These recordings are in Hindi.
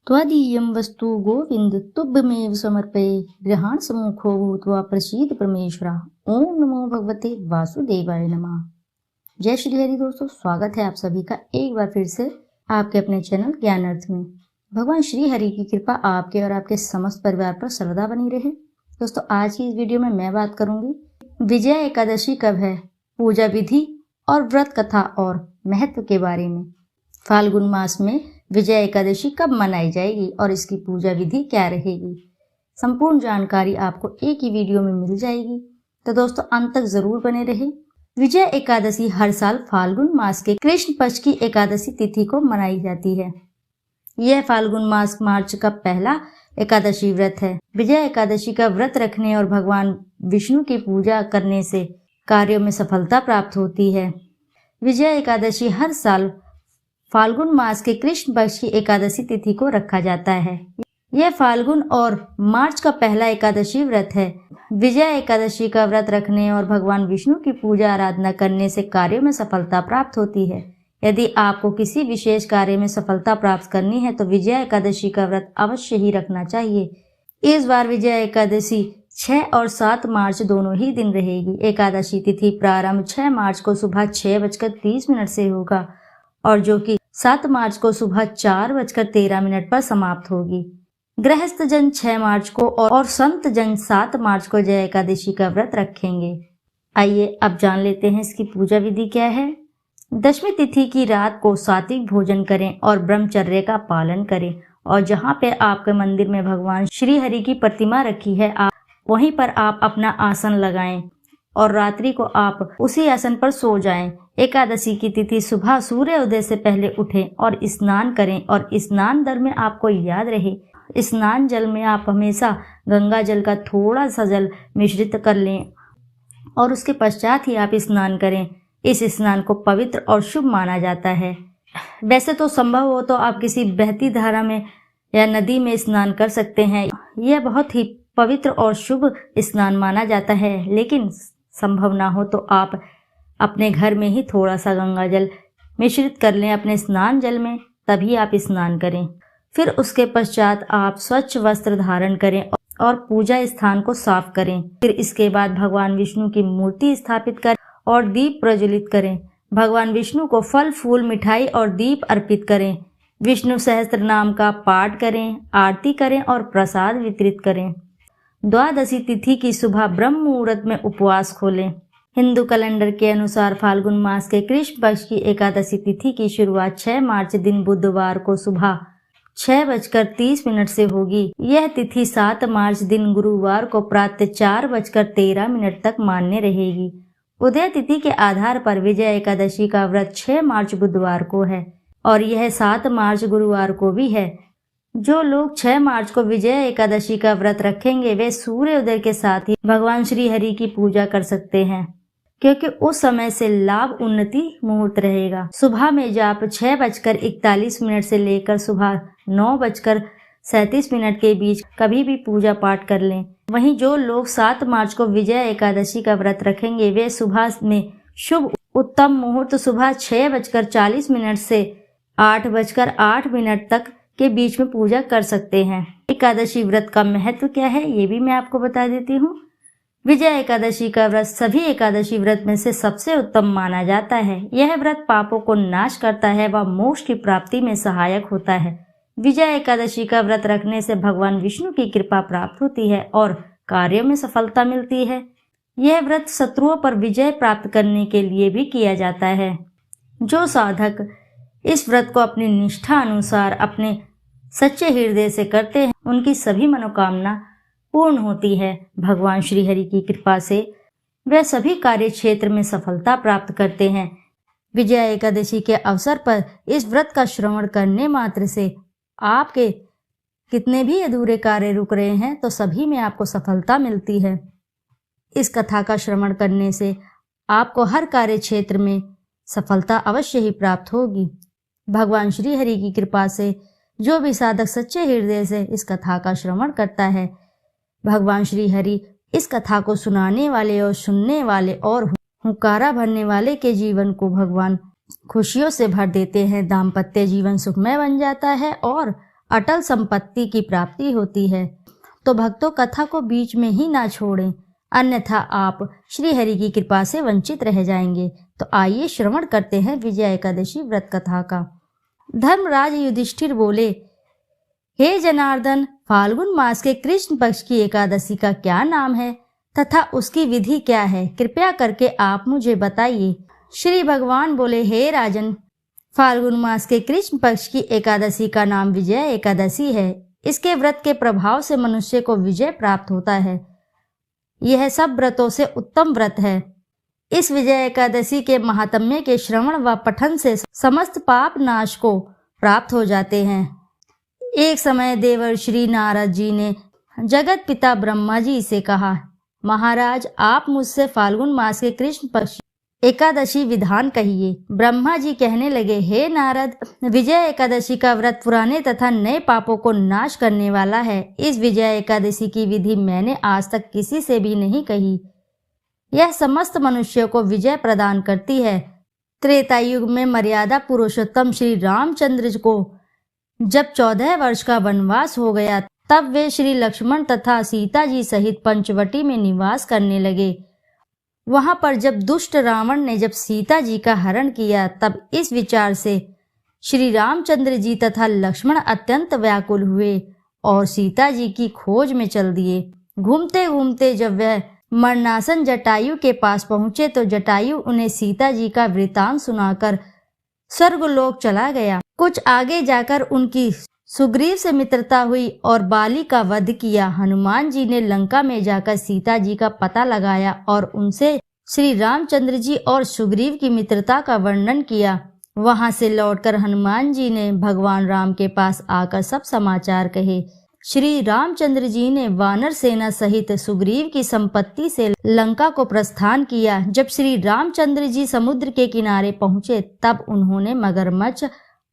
त्वदीयं वस्तु गोविंद तुभ्यमेव समर्पये गृहाण सम्मुखो भूत्वा प्रसीद परमेश्वरा। ओम नमो भगवते वासुदेवाय नमः। जय श्री हरि दोस्तों, स्वागत है आप सभी का एक बार फिर से आपके अपने चैनल ज्ञान अर्थ में। भगवान श्री हरि की कृपा आपके और आपके समस्त परिवार पर सर्वदा बनी रहे। दोस्तों, आज की इस वीडियो में मैं बात करूंगी विजय एकादशी कब है, पूजा विधि और व्रत कथा और महत्व के बारे में। फाल्गुन मास में विजय एकादशी कब मनाई जाएगी और इसकी पूजा विधि क्या रहेगी, संपूर्ण जानकारी आपको एक ही वीडियो में मिल जाएगी। तो दोस्तों, अंत तक जरूर बने रहे। विजय एकादशी हर साल फाल्गुन मास के कृष्ण पक्ष की एकादशी तिथि को मनाई जाती है। यह फाल्गुन मास मार्च का पहला एकादशी व्रत है। विजय एकादशी का व्रत रखने और भगवान विष्णु की पूजा करने से कार्यों में सफलता प्राप्त होती है। विजय एकादशी हर साल फाल्गुन मास के कृष्ण पक्ष की एकादशी तिथि को रखा जाता है। यह फाल्गुन और मार्च का पहला एकादशी व्रत है। विजय एकादशी का व्रत रखने और भगवान विष्णु की पूजा आराधना करने से कार्यों में सफलता प्राप्त होती है। यदि आपको किसी विशेष कार्य में सफलता प्राप्त करनी है तो विजय एकादशी का व्रत अवश्य ही रखना चाहिए। इस बार विजय एकादशी 6 और 7 मार्च दोनों ही दिन रहेगी। एकादशी तिथि प्रारंभ 6 मार्च को सुबह 6:30 से होगा और जो कि 7 मार्च को सुबह 4:13 पर समाप्त होगी। गृहस्थ जन 6 मार्च को और संत जन 7 मार्च को जय एकादशी का व्रत रखेंगे। आइए अब जान लेते हैं इसकी पूजा विधि क्या है। दशमी तिथि की रात को सात्विक भोजन करें और ब्रह्मचर्य का पालन करें और जहाँ पे आपके मंदिर में भगवान श्री हरि की प्रतिमा रखी है वहीं पर आप अपना आसन लगाएं और रात्रि को आप उसी आसन पर सो जाएं। एकादशी की तिथि सुबह सूर्य उदय से पहले उठें और स्नान करें और स्नान दर में आपको याद रहे स्नान जल में आप हमेशा गंगा जल का थोड़ा सा जल मिश्रित कर लें और उसके पश्चात ही आप स्नान करें। इस स्नान को पवित्र और शुभ माना जाता है। वैसे तो संभव हो तो आप किसी बहती धारा में या नदी में स्नान कर सकते हैं। यह बहुत ही पवित्र और शुभ स्नान माना जाता है, लेकिन संभव ना हो तो आप अपने घर में ही थोड़ा सा गंगा जल मिश्रित कर लें अपने स्नान जल में, तभी आप स्नान करें। फिर उसके पश्चात आप स्वच्छ वस्त्र धारण करें और पूजा स्थान को साफ करें। फिर इसके बाद भगवान विष्णु की मूर्ति स्थापित करें और दीप प्रज्वलित करें। भगवान विष्णु को फल फूल मिठाई और दीप अर्पित करें। विष्णु सहस्त्र नाम का पाठ करें, आरती करें और प्रसाद वितरित करें। द्वादशी तिथि की सुबह ब्रह्म मुहूर्त में उपवास खोलें। हिंदू कैलेंडर के अनुसार फाल्गुन मास के कृष्ण पक्ष की एकादशी तिथि की शुरुआत 6 मार्च दिन बुधवार को सुबह 6:30 से होगी। यह तिथि 7 मार्च दिन गुरुवार को प्रातः 4:13 तक मान्य रहेगी। उदय तिथि के आधार पर विजय एकादशी का व्रत 6 मार्च बुधवार को है और यह 7 मार्च गुरुवार को भी है। जो लोग 6 मार्च को विजय एकादशी का व्रत रखेंगे वे सूर्योदय के साथ ही भगवान श्री हरि की पूजा कर सकते हैं, क्योंकि उस समय से लाभ उन्नति मुहूर्त रहेगा। सुबह में जाप 6:41 से लेकर सुबह 9:37 के बीच कभी भी पूजा पाठ कर लें। वहीं जो लोग 7 मार्च को विजय एकादशी का व्रत रखेंगे वे सुबह में शुभ उत्तम मुहूर्त सुबह 6:40 से 8:08 तक के बीच में पूजा कर सकते हैं। एकादशी व्रत का महत्व क्या है ये भी मैं आपको बता देती हूँ। विजय एकादशी का व्रत सभी एकादशी व्रत में से सबसे उत्तम माना जाता है। यह व्रत पापों को नाश करता है व मोक्ष की प्राप्ति में सहायक होता है। विजय एकादशी का व्रत रखने से भगवान विष्णु की कृपा प्राप्त होती है और कार्यों में सफलता मिलती है। यह व्रत शत्रुओं पर विजय प्राप्त करने के लिए भी किया जाता है। जो साधक इस व्रत को अपनी निष्ठा अनुसार अपने सच्चे हृदय से करते हैं उनकी सभी मनोकामना पूर्ण होती है। भगवान श्री हरि की कृपा से वे सभी कार्य क्षेत्र में सफलता प्राप्त करते हैं। विजय एकादशी के अवसर पर इस व्रत का श्रवण करने मात्र से आपके कितने भी अधूरे कार्य रुक रहे हैं तो सभी में आपको सफलता मिलती है। इस कथा का श्रवण करने से आपको हर कार्य क्षेत्र में सफलता अवश्य ही प्राप्त होगी। भगवान श्री हरि की कृपा से जो भी साधक सच्चे हृदय से इस कथा का श्रवण करता है, भगवान श्री हरि इस कथा को सुनाने वाले और सुनने वाले और हुंकारा भरने वाले के जीवन को भगवान खुशियों से भर देते हैं। दाम्पत्य जीवन सुखमय बन जाता है और अटल संपत्ति की प्राप्ति होती है। तो भक्तों, कथा को बीच में ही ना छोड़ें, अन्यथा आप श्री हरि की कृपा से वंचित रह जाएंगे। तो आइए श्रवण करते हैं विजय एकादशी व्रत कथा का। धर्मराज युधिष्ठिर बोले, हे जनार्दन, फाल्गुन मास के कृष्ण पक्ष की एकादशी का क्या नाम है तथा उसकी विधि क्या है? कृपया करके आप मुझे बताइए। श्री भगवान बोले, हे राजन, फाल्गुन मास के कृष्ण पक्ष की एकादशी का नाम विजय एकादशी है। इसके व्रत के प्रभाव से मनुष्य को विजय प्राप्त होता है। यह सब व्रतों से उत्तम व्रत है। इस विजय एकादशी के महात्म्य के श्रवण व पठन से समस्त पाप नाश को प्राप्त हो जाते हैं। एक समय देवर श्री नारद जी ने जगत पिता ब्रह्मा जी से कहा, महाराज, आप मुझसे फाल्गुन मास के कृष्ण पक्ष एकादशी विधान कहिए। ब्रह्मा जी कहने लगे, हे नारद, विजय एकादशी का व्रत पुराने तथा नए पापों को नाश करने वाला है। इस विजय एकादशी की विधि मैंने आज तक किसी से भी नहीं कही। यह समस्त मनुष्यों को विजय प्रदान करती है। त्रेता युग में मर्यादा पुरुषोत्तम श्री रामचंद्र को जब 14 वर्ष का वनवास हो गया, तब वे श्री लक्ष्मण तथा सीता जी सहित पंचवटी में निवास करने लगे। वहां पर जब दुष्ट रावण ने जब सीता जी का हरण किया, तब इस विचार से श्री रामचंद्र जी तथा लक्ष्मण अत्यंत व्याकुल हुए और सीता जी की खोज में चल दिए। घूमते घूमते जब वह मरणासन जटायु के पास पहुंचे, तो जटायु उन्हें सीता जी का वृतांत सुनाकर स्वर्गलोक चला गया। कुछ आगे जाकर उनकी सुग्रीव से मित्रता हुई और बाली का वध किया। हनुमान जी ने लंका में जाकर सीता जी का पता लगाया और उनसे श्री रामचंद्र जी और सुग्रीव की मित्रता का वर्णन किया। वहां से लौटकर हनुमान जी ने भगवान राम के पास आकर सब समाचार कहे। श्री रामचंद्र जी ने वानर सेना सहित सुग्रीव की संपत्ति से लंका को प्रस्थान किया। जब श्री रामचंद्र जी समुद्र के किनारे पहुंचे, तब उन्होंने मगरमच्छ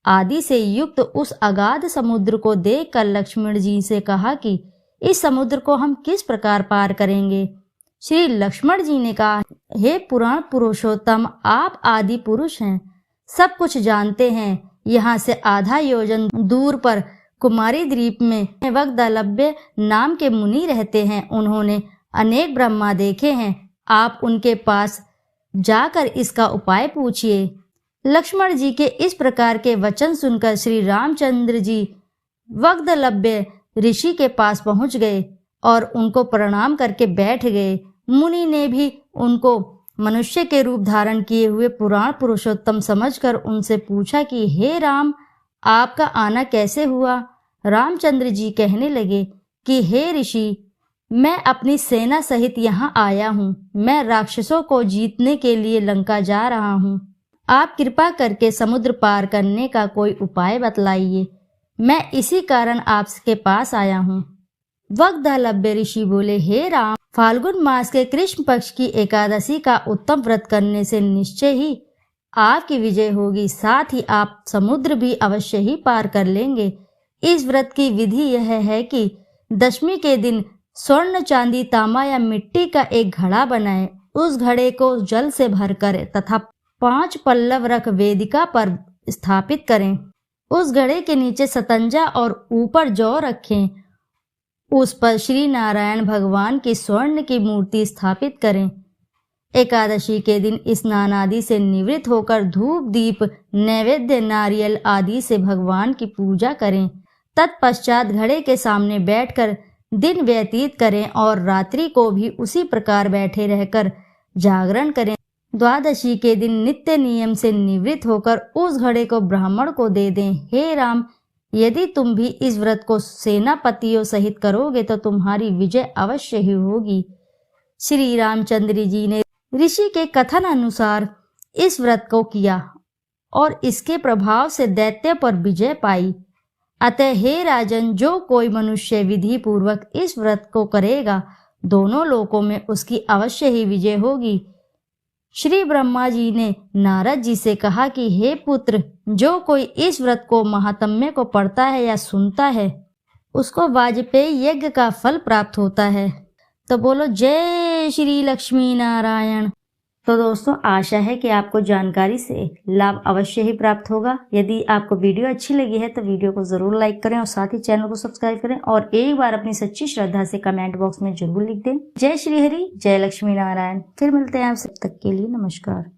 आदि से युक्त उस अगाध समुद्र को देखकर लक्ष्मण जी से कहा कि इस समुद्र को हम किस प्रकार पार करेंगे? श्री लक्ष्मण जी ने कहा, हे पुराण पुरुषोत्तम, आप आदि पुरुष हैं, सब कुछ जानते हैं। यहाँ से आधा योजन दूर पर कुमारी द्वीप में वग्दलभ्य नाम के मुनि रहते हैं। उन्होंने अनेक ब्रह्मा देखे हैं। आप उनके पास जाकर इसका उपाय पूछिए। लक्ष्मण जी के इस प्रकार के वचन सुनकर श्री रामचंद्र जी वग्दलभ्य ऋषि के पास पहुंच गए और उनको प्रणाम करके बैठ गए। मुनि ने भी उनको मनुष्य के रूप धारण किए हुए पुराण पुरुषोत्तम समझकर उनसे पूछा कि हे राम, आपका आना कैसे हुआ? रामचंद्र जी कहने लगे कि हे ऋषि, मैं अपनी सेना सहित यहाँ आया हूँ। मैं राक्षसों को जीतने के लिए लंका जा रहा हूँ। आप कृपा करके समुद्र पार करने का कोई उपाय बतलाइए। मैं इसी कारण आपके पास आया हूँ। वग्दलभ्य ऋषि बोले, हे राम, फाल्गुन मास के कृष्ण पक्ष की एकादशी का उत्तम व्रत करने से निश्चय ही आपकी विजय होगी। साथ ही आप समुद्र भी अवश्य ही पार कर लेंगे। इस व्रत की विधि यह है कि दशमी के दिन स्वर्ण, चांदी, तांबा या मिट्टी का एक घड़ा बनाएं। उस घड़े को जल से भरकर तथा 5 पल्लव रख वेदिका पर स्थापित करें। उस घड़े के नीचे सतंजा और ऊपर जौ रखें। उस पर श्री नारायण भगवान की स्वर्ण की मूर्ति स्थापित करें। एकादशी के दिन स्नान आदि से निवृत्त होकर धूप, दीप, नैवेद्य, नारियल आदि से भगवान की पूजा करें। तत्पश्चात घड़े के सामने बैठकर दिन व्यतीत करें और रात्रि को भी उसी प्रकार बैठे रहकर जागरण करें। द्वादशी के दिन नित्य नियम से निवृत्त होकर उस घड़े को ब्राह्मण को दे दें। हे राम, यदि तुम भी इस व्रत को सेनापतियों सहित करोगे तो तुम्हारी विजय अवश्य ही होगी। श्री रामचंद्र जी ने ऋषि के कथन अनुसार इस व्रत को किया और इसके प्रभाव से दैत्य पर विजय पाई। अतः हे राजन, जो कोई मनुष्य विधि पूर्वक इस व्रत को करेगा, दोनों लोकों में उसकी अवश्य ही विजय होगी। श्री ब्रह्मा जी ने नारद जी से कहा कि हे पुत्र, जो कोई इस व्रत को महात्म्य को पढ़ता है या सुनता है, उसको वाजपेयी यज्ञ का फल प्राप्त होता है। तो बोलो जय श्री लक्ष्मी नारायण। तो दोस्तों आशा है कि आपको जानकारी से लाभ अवश्य ही प्राप्त होगा। यदि आपको वीडियो अच्छी लगी है तो वीडियो को जरूर लाइक करें और साथ ही चैनल को सब्सक्राइब करें और एक बार अपनी सच्ची श्रद्धा से कमेंट बॉक्स में जरूर लिख दें। जय श्री हरि, जय लक्ष्मी नारायण। फिर मिलते हैं आप, तब तक के लिए नमस्कार।